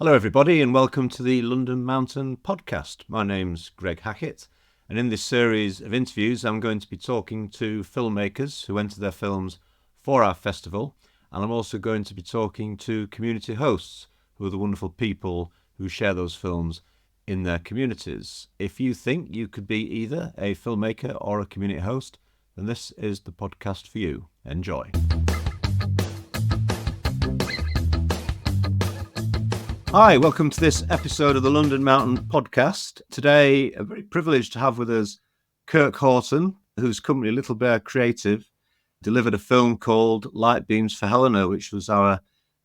Hello, everybody, and welcome to the London Mountain Podcast. My name's Greg Hackett, and in this series of interviews, I'm going to be talking to filmmakers who enter their films for our festival, and I'm also going to be talking to community hosts, who are the wonderful people who share those films in their communities. If you think you could be either a filmmaker or a community host, then this is the podcast for you. Enjoy. Hi, welcome to this episode of the London Mountain Podcast. Today, I'm very privileged to have with us Kirk Horton, whose company Littlebear Creative delivered a film called Light Beams for Helena, which was our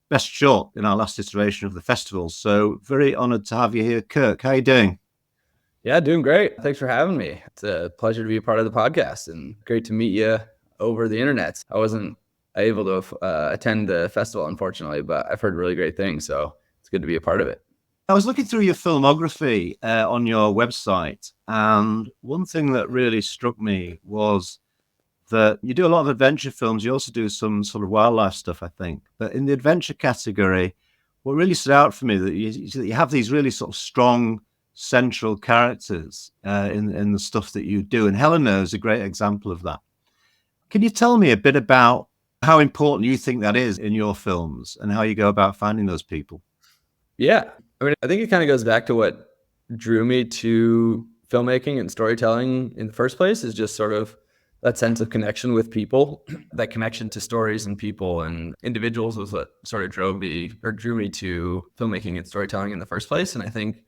best shot in our last iteration of the festival. So very honoured to have you here, Kirk. How are you doing? Yeah, doing great. Thanks for having me. It's a pleasure to be a part of the podcast and great to meet you over the internet. I wasn't able to attend the festival, unfortunately, but I've heard really great things. So it's good to be a part of it. I was looking through your filmography on your website, and one thing that really struck me was that you do a lot of adventure films. You also do some sort of wildlife stuff, I think. But in the adventure category, what really stood out for me that you have these really sort of strong central characters in the stuff that you do, and Helena is a great example of that. Can you tell me a bit about how important you think that is in your films and how you go about finding those people? Yeah. I think it kind of goes back to what drew me to filmmaking and storytelling in the first place, is just sort of that sense of connection with people. That connection to stories and people and individuals was what sort of drew me to filmmaking and storytelling in the first place. And I think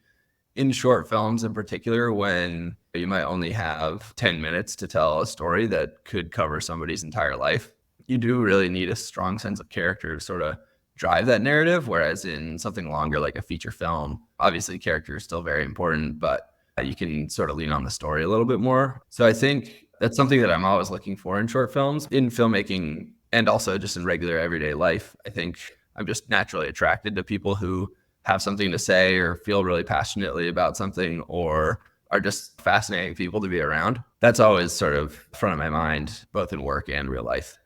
in short films in particular, when you might only have 10 minutes to tell a story that could cover somebody's entire life, you do really need a strong sense of character to sort of drive that narrative. Whereas in something longer like a feature film, obviously character is still very important, but you can sort of lean on the story a little bit more. So I think that's something that I'm always looking for in short films, in filmmaking, and also just in regular everyday life. I think I'm just naturally attracted to people who have something to say or feel really passionately about something or are just fascinating people to be around. That's always sort of front of my mind, both in work and real life.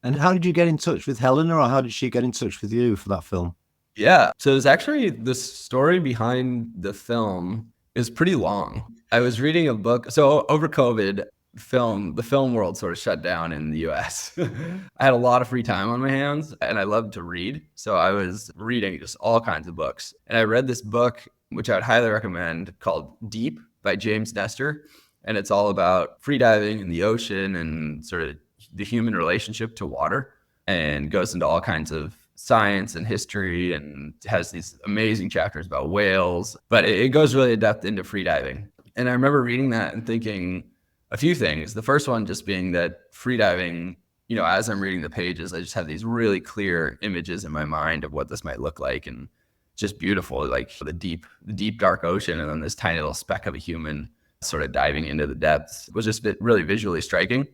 And how did you get in touch with Helena, or how did she get in touch with you for that film? Yeah. So it's actually, the story behind the film is pretty long. I was reading a book. So over COVID, the film world sort of shut down in the US. I had a lot of free time on my hands and I loved to read. So I was reading just all kinds of books. And I read this book, which I would highly recommend, called Deep by James Nestor. And it's all about freediving in the ocean and sort of the human relationship to water, and goes into all kinds of science and history and has these amazing chapters about whales, but it goes really in depth into freediving. And I remember reading that and thinking a few things. The first one just being that freediving, as I'm reading the pages, I just have these really clear images in my mind of what this might look like, and just beautiful, like the deep dark ocean, and then this tiny little speck of a human sort of diving into the depths. It was just really visually striking.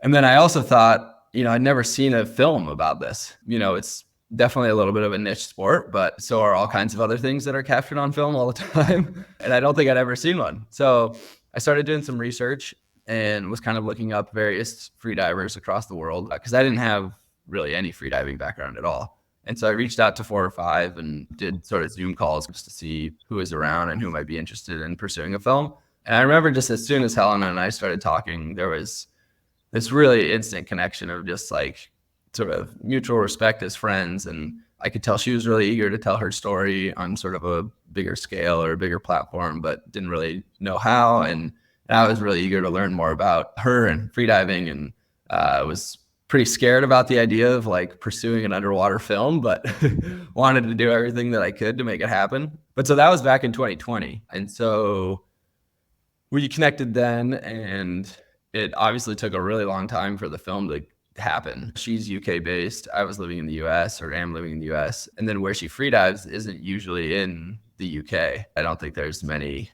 And then I also thought, I'd never seen a film about this. It's definitely a little bit of a niche sport, but so are all kinds of other things that are captured on film all the time. And I don't think I'd ever seen one. So I started doing some research and was kind of looking up various freedivers across the world, because I didn't have really any freediving background at all. And so I reached out to 4 or 5 and did sort of Zoom calls just to see who was around and who might be interested in pursuing a film. And I remember just as soon as Helena and I started talking, there was this really instant connection of just like sort of mutual respect as friends. And I could tell she was really eager to tell her story on sort of a bigger scale or a bigger platform, but didn't really know how. And I was really eager to learn more about her and freediving, and was pretty scared about the idea of like pursuing an underwater film, but wanted to do everything that I could to make it happen. But so that was back in 2020. And so we connected then, and it obviously took a really long time for the film to happen. She's UK based. I was living in the US, or am living in the US. And then where she freedives isn't usually in the UK. I don't think there's many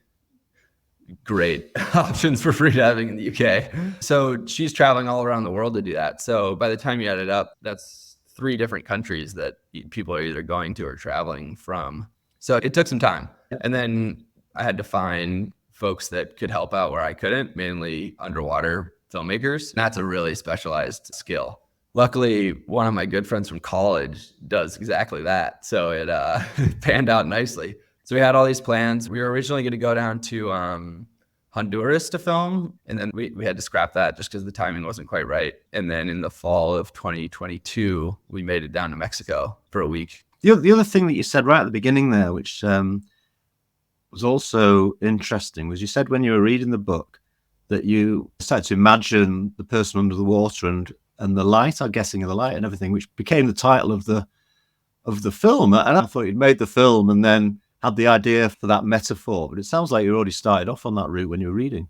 great options for freediving in the UK. So she's traveling all around the world to do that. So by the time you add it up, that's 3 different countries that people are either going to or traveling from. So it took some time. And then I had to find folks that could help out where I couldn't, mainly underwater filmmakers. That's a really specialized skill. luckily, one of my good friends from college does exactly that. So it panned out nicely. So we had all these plans. We were originally going to go down to Honduras to film, and then we had to scrap that just because the timing wasn't quite right. And then in the fall of 2022, we made it down to Mexico for a week. The other thing that you said right at the beginning there, which was also interesting, was you said when you were reading the book that you started to imagine the person under the water and the light, I'm guessing, of the light and everything, which became the title of the film. And I thought you'd made the film and then had the idea for that metaphor, but it sounds like you already started off on that route when you were reading.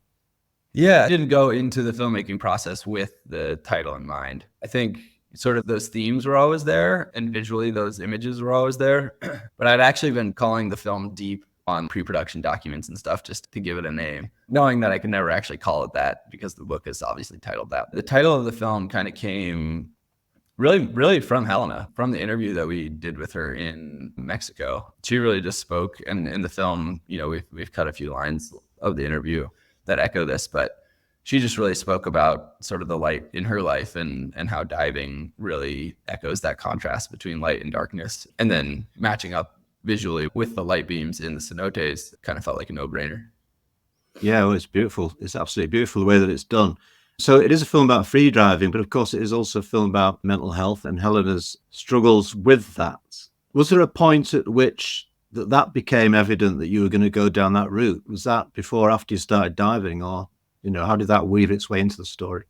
Yeah, I didn't go into the filmmaking process with the title in mind. I think sort of those themes were always there, and visually those images were always there. But I'd actually been calling the film Deep on pre-production documents and stuff just to give it a name, knowing that I could never actually call it that because the book is obviously titled that. The title of the film kind of came really from Helena, from the interview that we did with her in Mexico. She really just spoke, and in the film, you know, we've cut a few lines of the interview that echo this, but she just really spoke about sort of the light in her life and how diving really echoes that contrast between light and darkness, and then matching up visually with the light beams in the cenotes kind of felt like a no-brainer. Yeah, well, it's beautiful. It's absolutely beautiful the way that it's done. So it is a film about free diving, but of course it is also a film about mental health and Helena's struggles with that. Was there a point at which that became evident that you were going to go down that route? Was that before or after you started diving, or, you know, how did that weave its way into the story?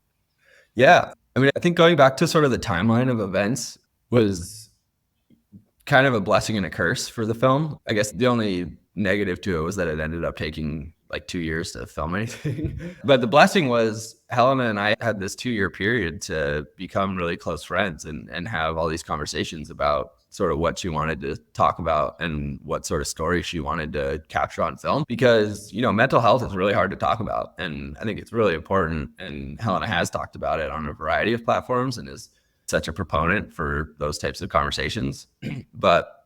Yeah. I mean, I think going back to sort of the timeline of events was kind of a blessing and a curse for the film. I guess the only negative to it was that it ended up taking like 2 years to film anything. But the blessing was Helena and I had this 2-year period to become really close friends and have all these conversations about sort of what she wanted to talk about and what sort of story she wanted to capture on film. Because, you know, mental health is really hard to talk about. And I think it's really important. And Helena has talked about it on a variety of platforms and is such a proponent for those types of conversations. But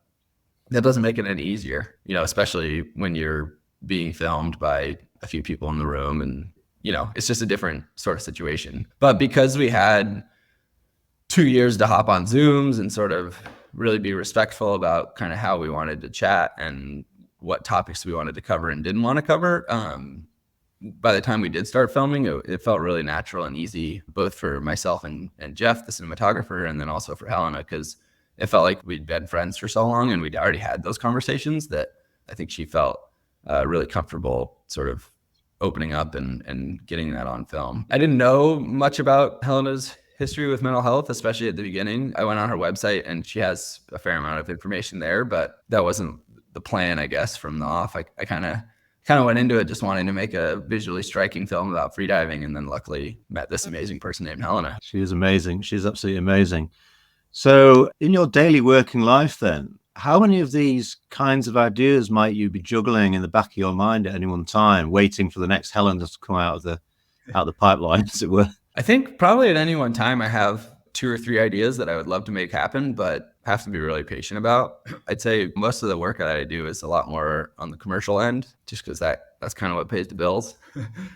that doesn't make it any easier, you know, especially when you're being filmed by a few people in the room, and, you know, it's just a different sort of situation. But because we had 2 years to hop on Zooms and sort of really be respectful about kind of how we wanted to chat and what topics we wanted to cover and didn't want to cover, by the time we did start filming, it felt really natural and easy, both for myself and Jeff, the cinematographer, and then also for Helena, because it felt like we'd been friends for so long and we'd already had those conversations that I think she felt really comfortable sort of opening up and getting that on film. I didn't know much about Helena's history with mental health, especially at the beginning. I went on her website and she has a fair amount of information there, but that wasn't the plan, I guess, from the off. I kind of went into it just wanting to make a visually striking film about freediving, and then luckily met this amazing person named Helena. She is amazing. She's absolutely amazing. So in your daily working life then, how many of these kinds of ideas might you be juggling in the back of your mind at any one time, waiting for the next Helena to come out of the pipeline, as it were? I think probably at any one time I have 2 or 3 ideas that I would love to make happen, but have to be really patient about. I'd say most of the work that I do is a lot more on the commercial end, just because that's kind of what pays the bills.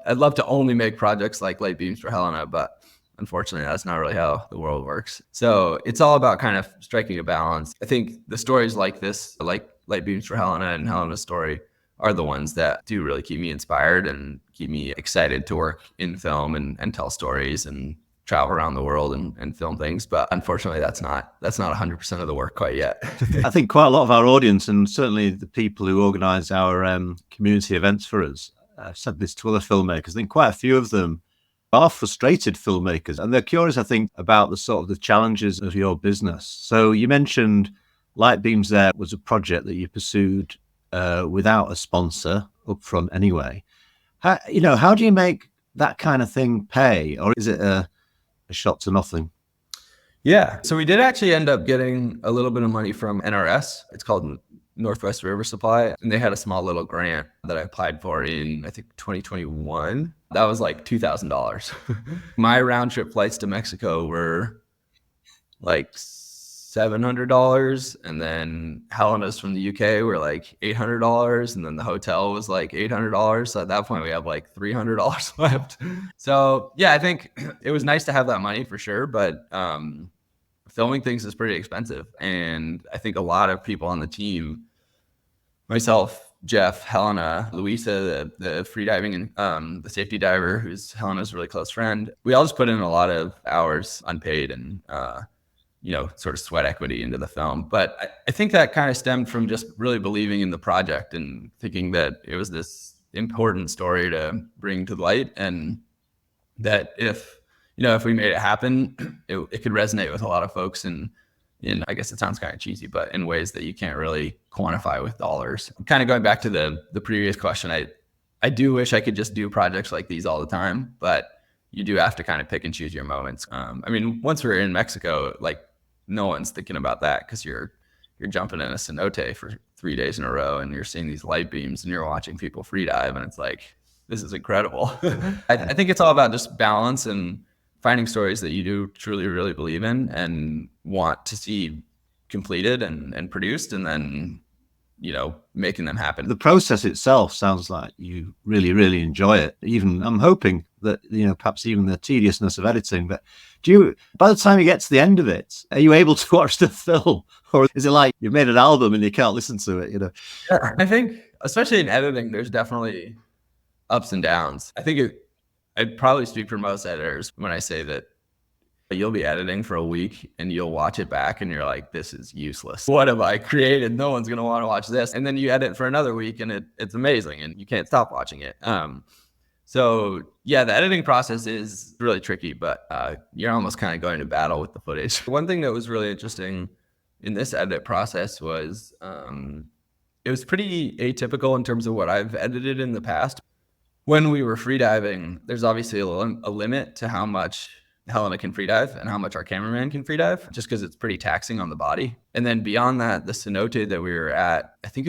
I'd love to only make projects like Light Beams for Helena, but unfortunately, that's not really how the world works. So it's all about kind of striking a balance. I think the stories like this, like Light Beams for Helena and Helena's story, are the ones that do really keep me inspired and keep me excited to work in film and tell stories and travel around the world and film things. But unfortunately, that's not 100% of the work quite yet. I think quite a lot of our audience, and certainly the people who organize our community events for us, I've said this to other filmmakers, I think quite a few of them are frustrated filmmakers, and they're curious, I think, about the sort of the challenges of your business. So you mentioned Light Beams there was a project that you pursued without a sponsor up front anyway. How do you make that kind of thing pay, or is it a shot to nothing? Yeah. So we did actually end up getting a little bit of money from NRS. It's called Northwest River Supply. And they had a small little grant that I applied for in, I think, 2021. That was like $2,000. My round trip flights to Mexico were like $700, and then Helena's from the UK were like $800, and then the hotel was like $800. So at that point, we have like $300 left. So yeah, I think it was nice to have that money for sure, but filming things is pretty expensive, and I think a lot of people on the team, myself, Jeff, Helena, Louisa, the freediving and the safety diver, who's Helena's really close friend, we all just put in a lot of hours unpaid and sort of sweat equity into the film. But I think that kind of stemmed from just really believing in the project and thinking that it was this important story to bring to light, and that if we made it happen, it could resonate with a lot of folks in I guess it sounds kind of cheesy, but in ways that you can't really quantify with dollars. Kind of going back to the previous question, I do wish I could just do projects like these all the time, but you do have to kind of pick and choose your moments. I mean, once we're in Mexico, like no one's thinking about that because you're jumping in a cenote for 3 days in a row and you're seeing these light beams and you're watching people free dive, and it's like, this is incredible. I think it's all about just balance and finding stories that you do truly, really believe in and want to see completed and produced, and then, making them happen. The process itself sounds like you really, really enjoy it. Even I'm hoping that, perhaps even the tediousness of editing, but by the time you get to the end of it, are you able to watch the film? Or is it like you've made an album and you can't listen to it, Yeah, I think, especially in editing, there's definitely ups and downs. I think I'd probably speak for most editors when I say that you'll be editing for a week and you'll watch it back and you're like, this is useless. What have I created? No one's going to want to watch this. And then you edit for another week and it's amazing and you can't stop watching it. So yeah, the editing process is really tricky, but you're almost kind of going to battle with the footage. One thing that was really interesting in this edit process was it was pretty atypical in terms of what I've edited in the past. When we were freediving, there's obviously a limit to how much Helena can freedive and how much our cameraman can freedive, just because it's pretty taxing on the body. And then beyond that, the cenote that we were at, I think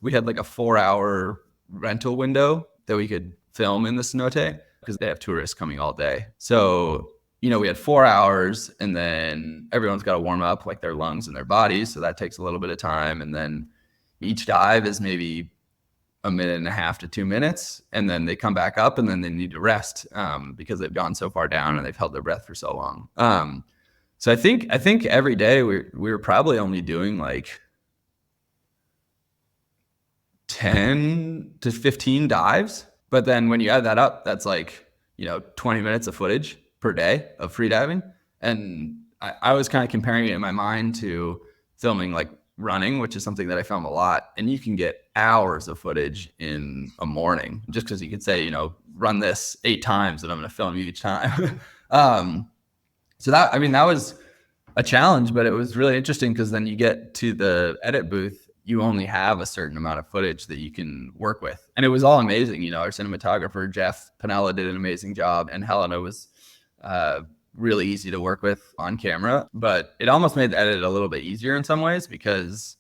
we had like a 4-hour rental window that we could film in the cenote because they have tourists coming all day. So, we had 4 hours, and then everyone's got to warm up like their lungs and their bodies. So that takes a little bit of time. And then each dive is maybe 1.5 to 2 minutes, and then they come back up and then they need to rest because they've gone so far down and they've held their breath for so long. So I think every day we were probably only doing like 10 to 15 dives. But then when you add that up, that's like, 20 minutes of footage per day of freediving. And I was kind of comparing it in my mind to filming like running, which is something that I film a lot, and you can get hours of footage in a morning just because you could say, run this 8 times and I'm going to film you each time. So that was a challenge, but it was really interesting because then you get to the edit booth, you only have a certain amount of footage that you can work with. And it was all amazing. Our cinematographer, Jeff Panella, did an amazing job, and Helena was really easy to work with on camera, but it almost made the edit a little bit easier in some ways because,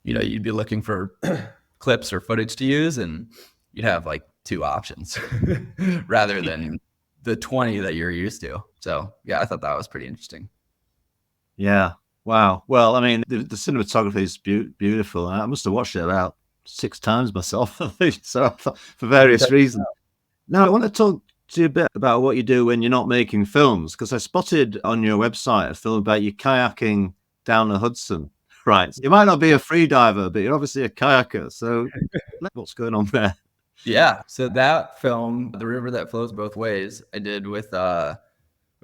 you'd be looking for clips or footage to use and you'd have like 2 options rather than the 20 that you're used to. So yeah, I thought that was pretty interesting. Yeah. Wow. Well, I mean, the cinematography is beautiful. I must have watched it about 6 times myself, I think, so for various reasons. Now, I want to talk to you a bit about what you do when you're not making films, because I spotted on your website a film about you kayaking down the Hudson. Right. You might not be a free diver, but you're obviously a kayaker. So what's going on there? Yeah. So that film, The River That Flows Both Ways, I did with one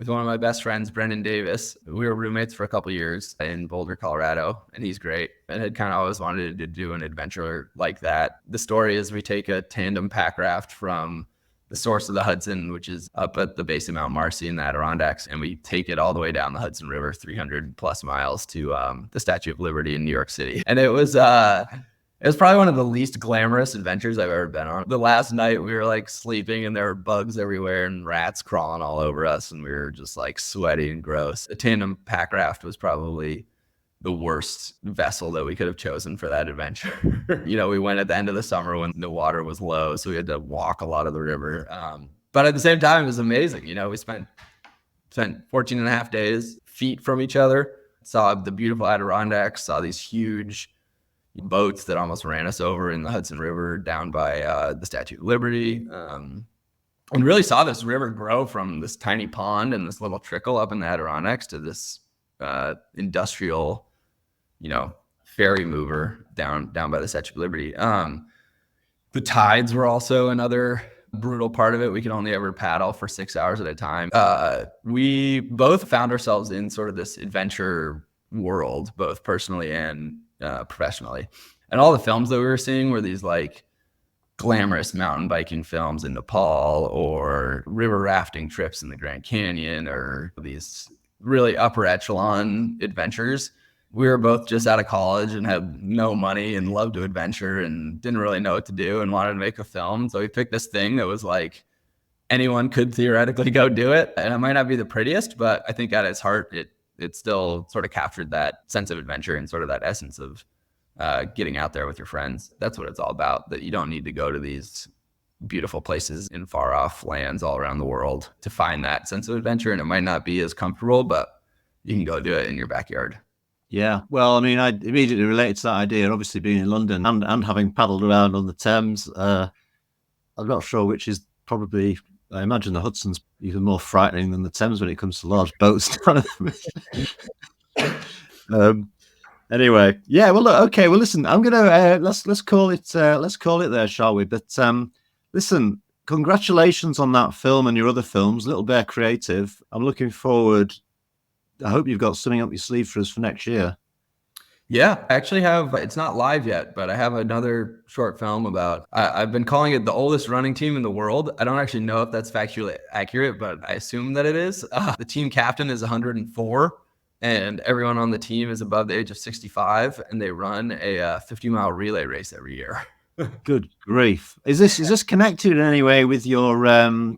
of my best friends, Brendan Davis. We were roommates for a couple of years in Boulder, Colorado, and he's great. And had kind of always wanted to do an adventure like that. The story is we take a tandem pack raft from the source of the Hudson, which is up at the base of Mount Marcy in the Adirondacks, and we take it all the way down the Hudson River, 300 plus miles to the Statue of Liberty in New York City. And it was probably one of the least glamorous adventures I've ever been on. The last night we were like sleeping and there were bugs everywhere and rats crawling all over us, and we were just like sweaty and gross. A tandem pack raft was probably the worst vessel that we could have chosen for that adventure. We went at the end of the summer when the water was low, so we had to walk a lot of the river. But at the same time, it was amazing. We spent 14 and a half days feet from each other, saw the beautiful Adirondacks, saw these huge boats that almost ran us over in the Hudson River down by the Statue of Liberty. And really saw this river grow from this tiny pond and this little trickle up in the Adirondacks to this industrial, ferry mover down by the Statue of Liberty. The tides were also another brutal part of it. We could only ever paddle for 6 hours at a time. We both found ourselves in sort of this adventure world, both personally and professionally. And all the films that we were seeing were these like glamorous mountain biking films in Nepal, or river rafting trips in the Grand Canyon, or these really upper echelon adventures. We were both just out of college and had no money and loved to adventure and didn't really know what to do and wanted to make a film. So we picked this thing that was like anyone could theoretically go do it. And it might not be the prettiest, but I think at its heart, it still sort of captured that sense of adventure and sort of that essence of getting out there with your friends. That's what it's all about, that you don't need to go to these beautiful places in far off lands all around the world to find that sense of adventure. And it might not be as comfortable, but you can go do it in your backyard. Yeah, well, I mean, I immediately related to that idea, obviously being in London and having paddled around on the Thames. I'm not sure which is probably, I imagine the Hudson's even more frightening than the Thames when it comes to large boats. Anyway, yeah, well, look, okay, well, listen, I'm gonna let's call it there, shall we? But listen, congratulations on that film and your other films, Littlebear Creative. I'm looking forward. I hope you've got something up your sleeve for us for next year. Yeah, I actually have, it's not live yet, but I have another short film about, I've been calling it the oldest running team in the world. I don't actually know if that's factually accurate, but I assume that it is. The team captain is 104, and everyone on the team is above the age of 65, and they run a 50-mile relay race every year. Good grief. Is this connected in any way with your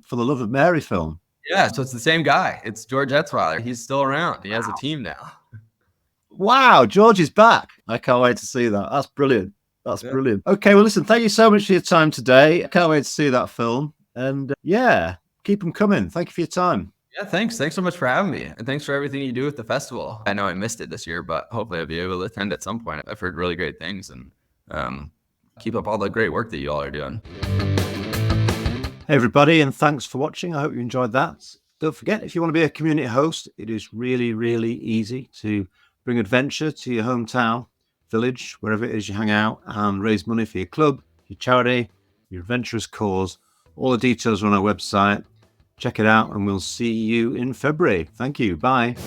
For the Love of Mary film? Yeah, so it's the same guy. It's George Etzweiler. He's still around. He has a team now. Wow, George is back. I can't wait to see that. That's brilliant. That's brilliant. Okay, well, listen, thank you so much for your time today. I can't wait to see that film. And yeah, keep them coming. Thank you for your time. Yeah, thanks. Thanks so much for having me. And thanks for everything you do with the festival. I know I missed it this year, but hopefully I'll be able to attend at some point. I've heard really great things, and keep up all the great work that you all are doing. Hey everybody, and thanks for watching. I hope you enjoyed that. Don't forget, if you want to be a community host, it is really, really easy to bring adventure to your hometown, village, wherever it is you hang out, and raise money for your club, your charity, your adventurous cause. All the details are on our website. Check it out, and we'll see you in February. Thank you. Bye.